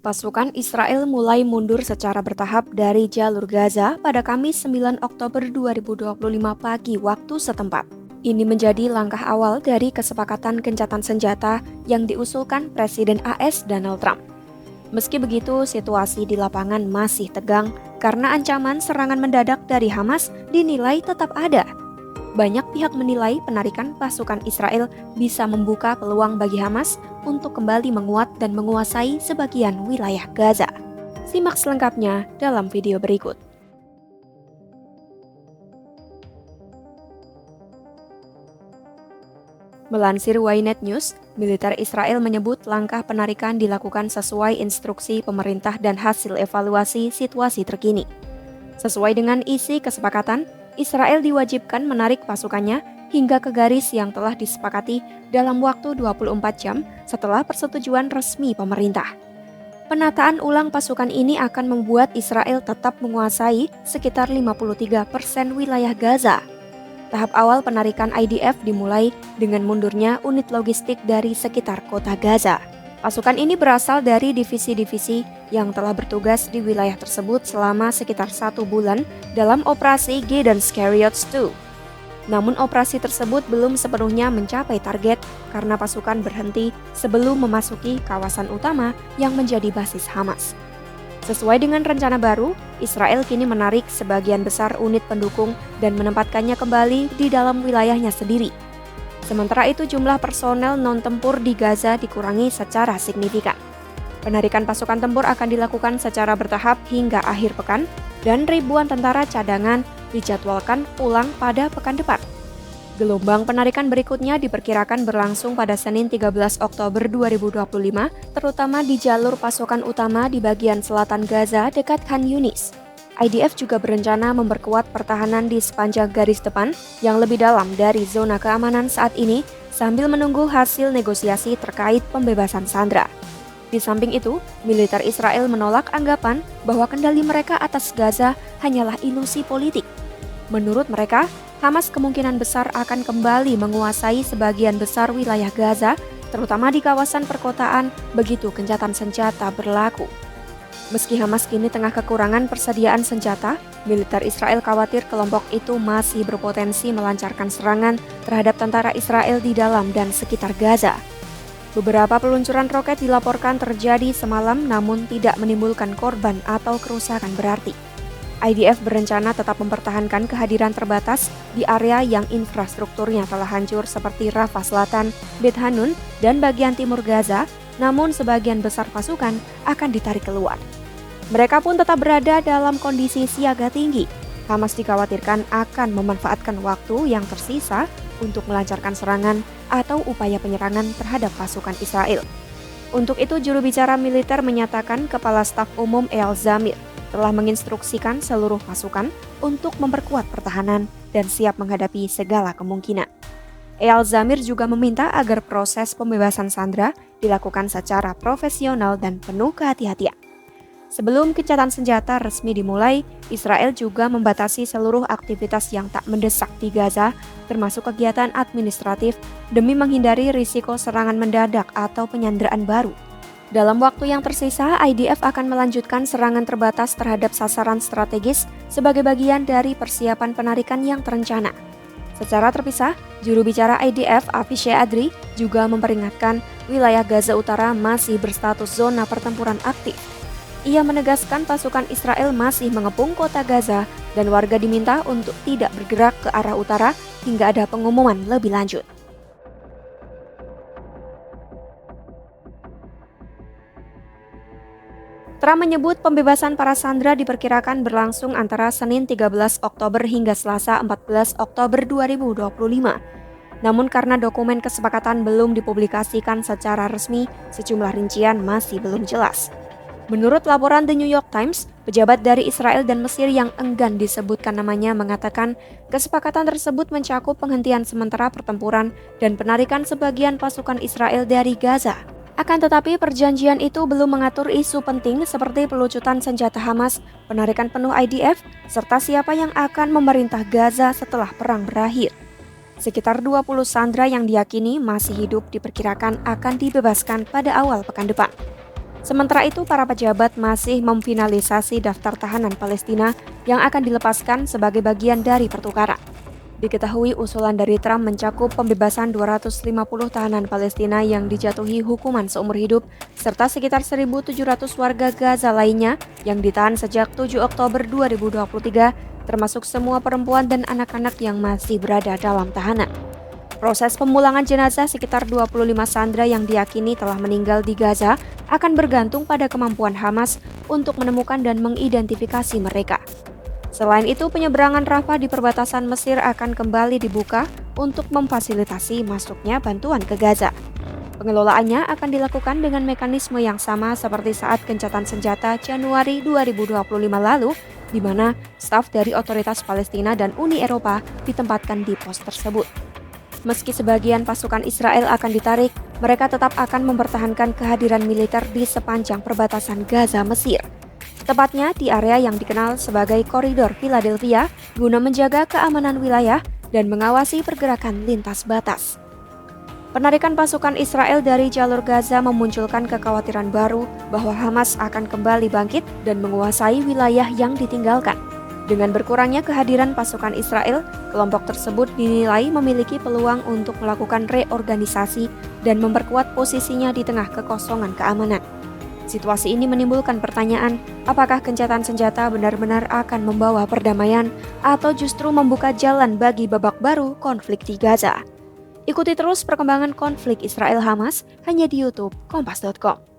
Pasukan Israel mulai mundur secara bertahap dari jalur Gaza pada Kamis 9 Oktober 2025 pagi waktu setempat. Ini menjadi langkah awal dari kesepakatan gencatan senjata yang diusulkan Presiden AS Donald Trump. Meski begitu, situasi di lapangan masih tegang karena ancaman serangan mendadak dari Hamas dinilai tetap ada. Banyak pihak menilai penarikan pasukan Israel bisa membuka peluang bagi Hamas untuk kembali menguat dan menguasai sebagian wilayah Gaza. Simak selengkapnya dalam video berikut. Melansir Ynet News, militer Israel menyebut langkah penarikan dilakukan sesuai instruksi pemerintah dan hasil evaluasi situasi terkini. Sesuai dengan isi kesepakatan, Israel diwajibkan menarik pasukannya hingga ke garis yang telah disepakati dalam waktu 24 jam setelah persetujuan resmi pemerintah. Penataan ulang pasukan ini akan membuat Israel tetap menguasai sekitar 53% wilayah Gaza. Tahap awal penarikan IDF dimulai dengan mundurnya unit logistik dari sekitar kota Gaza. Pasukan ini berasal dari divisi-divisi yang telah bertugas di wilayah tersebut selama sekitar 1 bulan dalam operasi Gideon's Chariots 2. Namun operasi tersebut belum sepenuhnya mencapai target karena pasukan berhenti sebelum memasuki kawasan utama yang menjadi basis Hamas. Sesuai dengan rencana baru, Israel kini menarik sebagian besar unit pendukung dan menempatkannya kembali di dalam wilayahnya sendiri. Sementara itu jumlah personel non-tempur di Gaza dikurangi secara signifikan. Penarikan pasukan tempur akan dilakukan secara bertahap hingga akhir pekan dan ribuan tentara cadangan dijadwalkan pulang pada pekan depan. Gelombang penarikan berikutnya diperkirakan berlangsung pada Senin 13 Oktober 2025, terutama di jalur pasukan utama di bagian selatan Gaza dekat Khan Yunis. IDF juga berencana memperkuat pertahanan di sepanjang garis depan yang lebih dalam dari zona keamanan saat ini sambil menunggu hasil negosiasi terkait pembebasan sandera. Di samping itu, militer Israel menolak anggapan bahwa kendali mereka atas Gaza hanyalah ilusi politik. Menurut mereka, Hamas kemungkinan besar akan kembali menguasai sebagian besar wilayah Gaza, terutama di kawasan perkotaan begitu gencatan senjata berlaku. Meski Hamas kini tengah kekurangan persediaan senjata, militer Israel khawatir kelompok itu masih berpotensi melancarkan serangan terhadap tentara Israel di dalam dan sekitar Gaza. Beberapa peluncuran roket dilaporkan terjadi semalam namun tidak menimbulkan korban atau kerusakan berarti. IDF berencana tetap mempertahankan kehadiran terbatas di area yang infrastrukturnya telah hancur seperti Rafah Selatan, Beit Hanun, dan bagian timur Gaza, namun sebagian besar pasukan akan ditarik keluar. Mereka pun tetap berada dalam kondisi siaga tinggi. Hamas dikhawatirkan akan memanfaatkan waktu yang tersisa untuk melancarkan serangan atau upaya penyerangan terhadap pasukan Israel. Untuk itu, juru bicara militer menyatakan Kepala Staf Umum Eyal Zamir telah menginstruksikan seluruh pasukan untuk memperkuat pertahanan dan siap menghadapi segala kemungkinan. Eyal Zamir juga meminta agar proses pembebasan sandera dilakukan secara profesional dan penuh kehati-hatian. Sebelum gencatan senjata resmi dimulai, Israel juga membatasi seluruh aktivitas yang tak mendesak di Gaza, termasuk kegiatan administratif, demi menghindari risiko serangan mendadak atau penyanderaan baru. Dalam waktu yang tersisa, IDF akan melanjutkan serangan terbatas terhadap sasaran strategis sebagai bagian dari persiapan penarikan yang terencana. Secara terpisah, juru bicara IDF Avichai Adri juga memperingatkan wilayah Gaza Utara masih berstatus zona pertempuran aktif. Ia menegaskan pasukan Israel masih mengepung kota Gaza dan warga diminta untuk tidak bergerak ke arah utara hingga ada pengumuman lebih lanjut. Trump menyebut pembebasan para sandera diperkirakan berlangsung antara Senin 13 Oktober hingga Selasa 14 Oktober 2025. Namun karena dokumen kesepakatan belum dipublikasikan secara resmi, sejumlah rincian masih belum jelas. Menurut laporan The New York Times, pejabat dari Israel dan Mesir yang enggan disebutkan namanya mengatakan kesepakatan tersebut mencakup penghentian sementara pertempuran dan penarikan sebagian pasukan Israel dari Gaza. Akan tetapi perjanjian itu belum mengatur isu penting seperti pelucutan senjata Hamas, penarikan penuh IDF, serta siapa yang akan memerintah Gaza setelah perang berakhir. Sekitar 20 sandera yang diyakini masih hidup diperkirakan akan dibebaskan pada awal pekan depan. Sementara itu, para pejabat masih memfinalisasi daftar tahanan Palestina yang akan dilepaskan sebagai bagian dari pertukaran. Diketahui usulan dari Trump mencakup pembebasan 250 tahanan Palestina yang dijatuhi hukuman seumur hidup, serta sekitar 1.700 warga Gaza lainnya yang ditahan sejak 7 Oktober 2023, termasuk semua perempuan dan anak-anak yang masih berada dalam tahanan. Proses pemulangan jenazah sekitar 25 sandera yang diyakini telah meninggal di Gaza akan bergantung pada kemampuan Hamas untuk menemukan dan mengidentifikasi mereka. Selain itu, penyeberangan Rafah di perbatasan Mesir akan kembali dibuka untuk memfasilitasi masuknya bantuan ke Gaza. Pengelolaannya akan dilakukan dengan mekanisme yang sama seperti saat gencatan senjata Januari 2025 lalu, di mana staf dari otoritas Palestina dan Uni Eropa ditempatkan di pos tersebut. Meski sebagian pasukan Israel akan ditarik, mereka tetap akan mempertahankan kehadiran militer di sepanjang perbatasan Gaza Mesir. Tepatnya di area yang dikenal sebagai Koridor Philadelphia guna menjaga keamanan wilayah dan mengawasi pergerakan lintas batas. Penarikan pasukan Israel dari jalur Gaza memunculkan kekhawatiran baru bahwa Hamas akan kembali bangkit dan menguasai wilayah yang ditinggalkan. Dengan berkurangnya kehadiran pasukan Israel, kelompok tersebut dinilai memiliki peluang untuk melakukan reorganisasi dan memperkuat posisinya di tengah kekosongan keamanan. Situasi ini menimbulkan pertanyaan, apakah gencatan senjata benar-benar akan membawa perdamaian atau justru membuka jalan bagi babak baru konflik di Gaza? Ikuti terus perkembangan konflik Israel-Hamas hanya di YouTube Kompas.com.